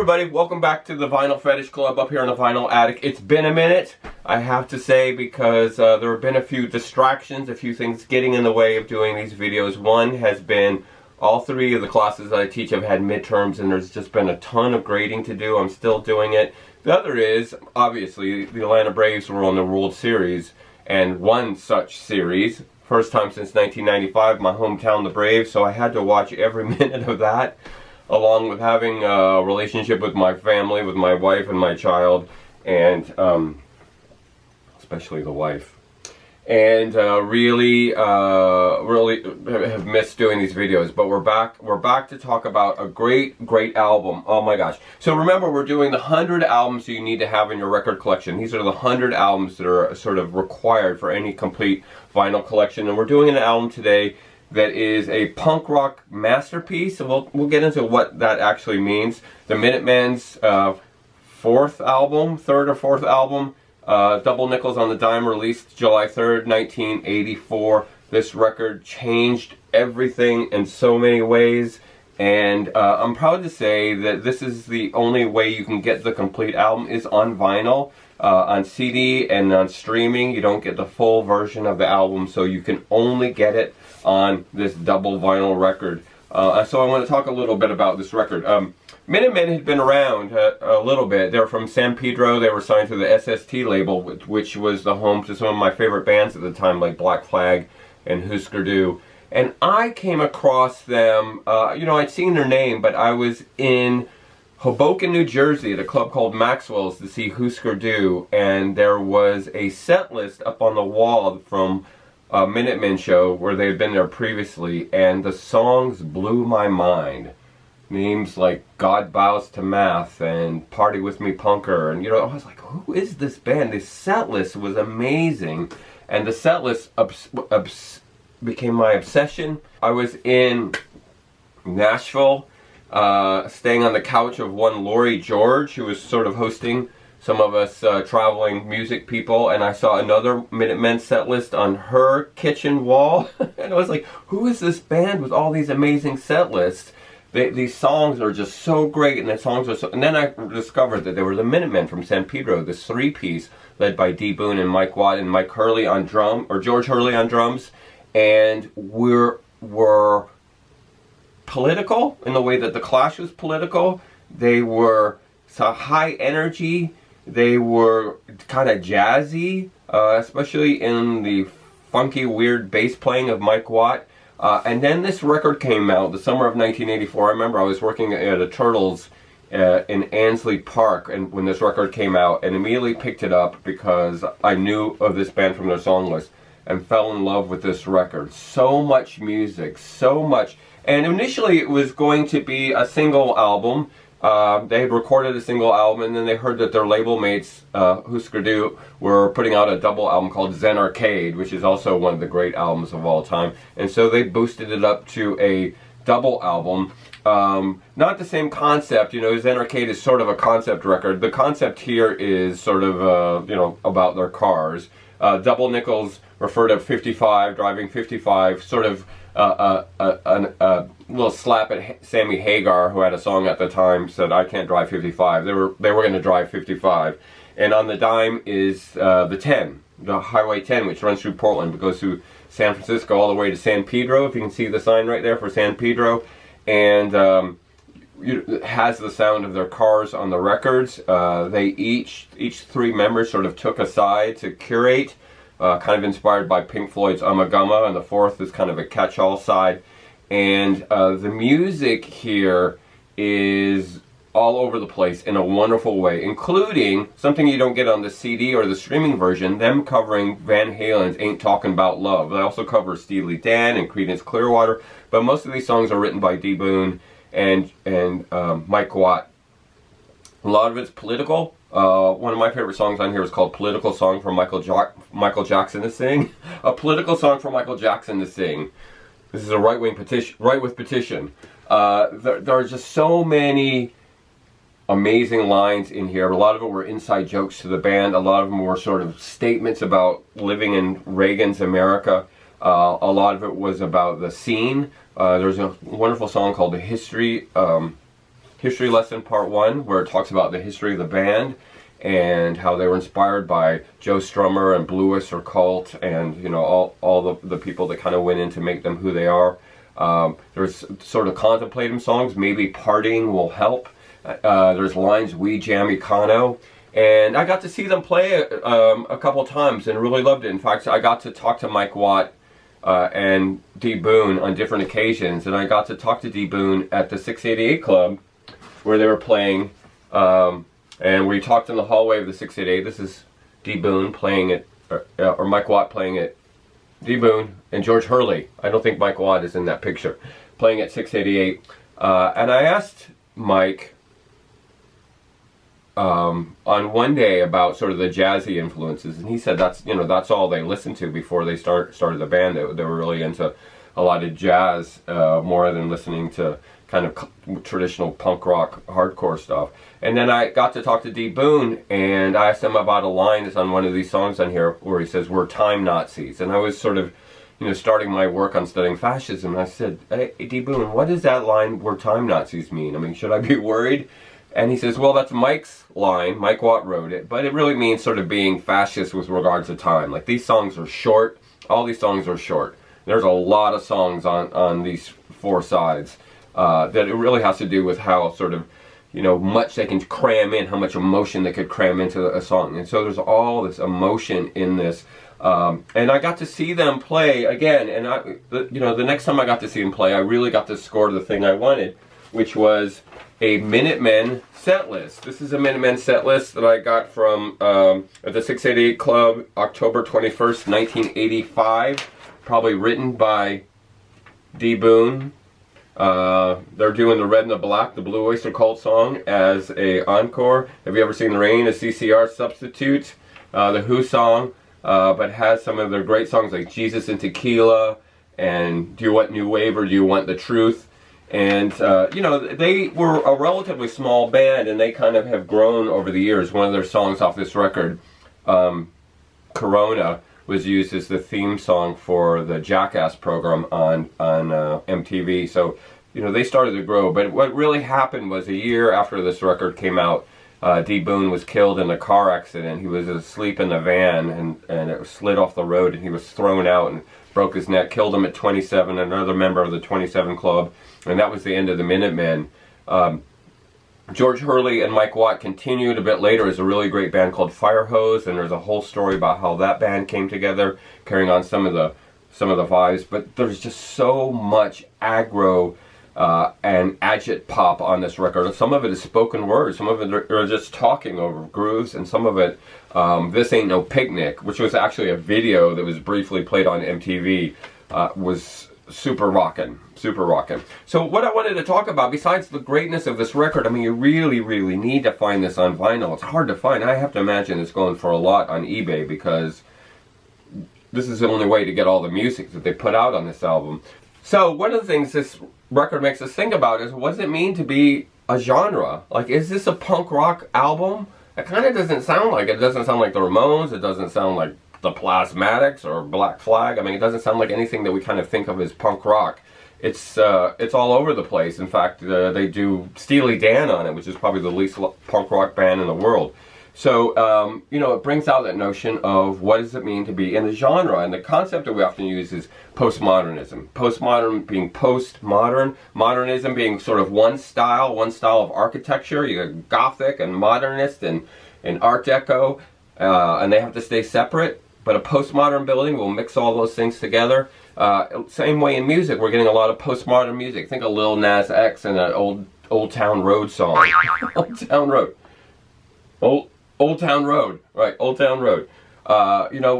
everybody, welcome back to the Vinyl Fetish Club up here in the Vinyl Attic. It's been a minute, I have to say, because there have been a few distractions, a few things getting in the way of doing these videos. One has been all three of the classes that I teach have had midterms, and there's just been a ton of grading to do. I'm still doing it. The other is, obviously, the Atlanta Braves were on the World Series, and one such series, first time since 1995, my hometown, the Braves, so I had to watch every minute of that, along with having a relationship with my family, with my wife and my child, and especially the wife. And really have missed doing these videos, but we're back to talk about a great album. Oh my gosh. So remember, we're doing the 100 albums you need to have in your record collection. These are the 100 albums that are sort of required for any complete vinyl collection, and we're doing an album today that is a punk rock masterpiece. So we'll get into what that actually means. The Minutemen's third or fourth album, Double Nickels on the Dime, released July 3rd, 1984. This record changed everything in so many ways, and I'm proud to say that this is the only way you can get the complete album is on vinyl. On CD and on streaming, you don't get the full version of the album, so you can only get it on this double vinyl record. So I want to talk a little bit about this record. Minutemen had been around a little bit. They're from San Pedro. They were signed to the SST label, which was the home to some of my favorite bands at the time, like Black Flag and Husker Du. And I came across them, I'd seen their name, but I was in Hoboken, New Jersey, at a club called Maxwell's to see Husker Du, and there was a set list up on the wall from a Minutemen show where they had been there previously, and the songs blew my mind. Names like God Bows to Math and Party With Me Punker, and I was like, who is this band? This set list was amazing, and the set list became my obsession. I was in Nashville, staying on the couch of one Lori George, who was sort of hosting some of us traveling music people, and I saw another Minutemen set list on her kitchen wall, and I was like, who is this band with all these amazing set lists? These songs are just so great, and the songs are so... And then I discovered that they were the Minutemen from San Pedro, this three-piece led by D. Boone and Mike Watt and Mike Hurley on George Hurley on drums, and were political in the way that the Clash was political. They were so high energy. They were kind of jazzy, especially in the funky, weird bass playing of Mike Watt. And then this record came out the summer of 1984. I remember I was working at a Turtles in Ansley Park, and when this record came out, and immediately picked it up because I knew of this band from their song list and fell in love with this record. So much music, so much. And initially it was going to be a single album. They had recorded a single album, and then they heard that their label mates, Husker Du, were putting out a double album called Zen Arcade, which is also one of the great albums of all time. And so they boosted it up to a double album. Not the same concept, Zen Arcade is sort of a concept record. The concept here is sort of, about their cars. Double Nickels refer to 55, driving 55, sort of a little slap at Sammy Hagar, who had a song at the time, said, I can't drive 55. They were going to drive 55. And on the dime is the 10, the Highway 10, which runs through Portland. It goes through San Francisco all the way to San Pedro, if you can see the sign right there for San Pedro. And it has the sound of their cars on the records. They each three members sort of took a side to curate, kind of inspired by Pink Floyd's Ummagumma, and the fourth is kind of a catch-all side. And the music here is all over the place in a wonderful way, including something you don't get on the CD or the streaming version, them covering Van Halen's Ain't Talking About Love. They also cover Steely Dan and Creedence Clearwater, but most of these songs are written by D. Boone and Mike Watt. A lot of it's political. One of my favorite songs on here is called Political Song for Michael Jackson to Sing. A political song for Michael Jackson to sing. This is a right-wing petition, right-with petition. There are just so many amazing lines in here. A lot of it were inside jokes to the band. A lot of them were sort of statements about living in Reagan's America. A lot of it was about the scene. There's a wonderful song called The History History Lesson Part 1, where it talks about the history of the band and how they were inspired by Joe Strummer and Blue Oyster Cult, and you know, all the people that kind of went in to make them who they are. There's sort of contemplative songs, maybe Partying Will Help. There's lines, We Jam Econo. And I got to see them play a couple times and really loved it. In fact, I got to talk to Mike Watt and D. Boone on different occasions. And I got to talk to D. Boone at the 688 Club where they were playing. And we talked in the hallway of the 688. This is D. Boone playing it, or Mike Watt playing it. D. Boone and George Hurley. I don't think Mike Watt is in that picture. Playing at 688. And I asked Mike on one day about sort of the jazzy influences, and he said that's all they listened to before they started the band. They were really into a lot of jazz more than listening to kind of traditional punk rock hardcore stuff. And then I got to talk to D. Boone, and I asked him about a line that's on one of these songs on here where he says, "We're time Nazis." And I was sort of, you know, starting my work on studying fascism, and I said, "Hey, D. Boone, what does that line, 'We're time Nazis' mean? I mean, should I be worried?" And he says, well, that's Mike's line. Mike Watt wrote it. But it really means sort of being fascist with regards to time. Like, these songs are short. All these songs are short. There's a lot of songs on these four sides that it really has to do with how sort of, you know, much they can cram in, how much emotion they could cram into a song. And so there's all this emotion in this. And I got to see them play again. And, the next time I got to see them play, I really got to score the thing I wanted, which was a Minutemen set list. This is a Minutemen set list that I got from at the 688 Club, October 21st, 1985. Probably written by D. Boone. They're doing the Red and the Black, the Blue Oyster Cult song, as a encore. Have You Ever Seen the Rain? A CCR substitute. The Who song, but has some of their great songs like Jesus and Tequila, and Do You Want New Wave or Do You Want the Truth? And, they were a relatively small band, and they kind of have grown over the years. One of their songs off this record, Corona, was used as the theme song for the Jackass program on MTV. So, they started to grow. But what really happened was a year after this record came out, D. Boone was killed in a car accident. He was asleep in the van, and it slid off the road, and he was thrown out and broke his neck, killed him at 27, another member of the 27 Club. And that was the end of the Minutemen. George Hurley and Mike Watt continued a bit later as a really great band called Firehose, and there's a whole story about how that band came together, carrying on some of the vibes. But there's just so much aggro and agit pop on this record. Some of it is spoken word, some of it are just talking over grooves, and some of it, This Ain't No Picnic, which was actually a video that was briefly played on MTV, was super rockin'. So what I wanted to talk about, besides the greatness of this record, I mean, you really, really need to find this on vinyl. It's hard to find. I have to imagine it's going for a lot on eBay, because this is the only way to get all the music that they put out on this album. So one of the things this record makes us think about is, what does it mean to be a genre? Like, is this a punk rock album? It kind of doesn't sound like it. It doesn't sound like the Ramones. It doesn't sound like the Plasmatics or Black Flag. I mean, it doesn't sound like anything that we kind of think of as punk rock. It's all over the place. In fact, they do Steely Dan on it, which is probably the least punk rock band in the world. So, it brings out that notion of what does it mean to be in the genre. And the concept that we often use is postmodernism. Postmodern being postmodern, modernism being sort of one style of architecture. You got Gothic and Modernist and Art Deco, and they have to stay separate. But a postmodern building will mix all those things together. Same way in music, we're getting a lot of postmodern music. Think of Lil Nas X and that Old Town Road song. Old Town Road. Old Town Road. Right, Old Town Road.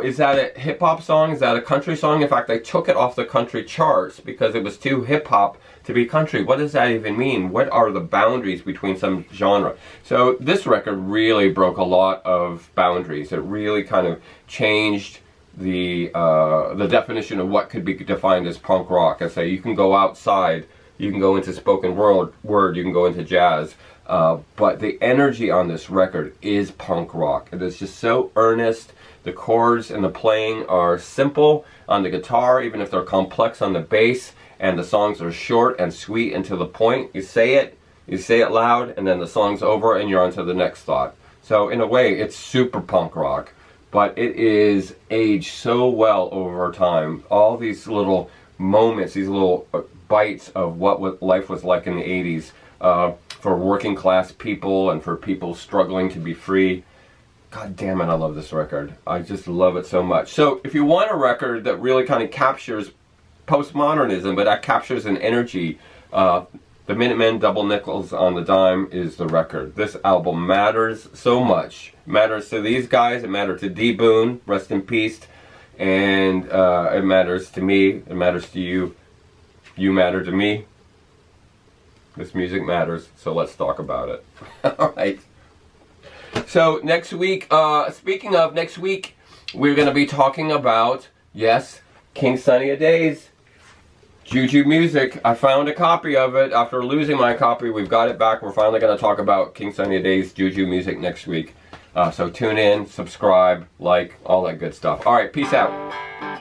Is that a hip-hop song? Is that a country song? In fact, they took it off the country charts because it was too hip-hop to be country. What does that even mean? What are the boundaries between some genre? So this record really broke a lot of boundaries. It really kind of changed the definition of what could be defined as punk rock. I say you can go outside, you can go into spoken word, you can go into jazz. But the energy on this record is punk rock. It is just so earnest. The chords and the playing are simple on the guitar, even if they're complex on the bass. And the songs are short and sweet and to the point. You say it, You say it loud, and then the song's over, and you're on to the next thought. So in a way, it's super punk rock, but it is aged so well over time. All these little moments, these little bites of what life was like in the 80s for working class people and for people struggling to be free. God damn it, I love this record. I just love it so much. So if you want a record that really kind of captures postmodernism, but that captures an energy, the Minutemen Double Nickels on the Dime is the record. This album matters so much. It matters to these guys. It matters to D. Boone, rest in peace. And it matters to me. It matters to you. You matter to me. This music matters. So let's talk about it. All right. So next week, speaking of next week, we're going to be talking about, yes, King Sunny Ada's Juju Music. I found a copy of it. After losing my copy, we've got it back. We're finally going to talk about King Sunny Ada's Juju Music next week. So tune in, subscribe, like, all that good stuff. All right, peace out.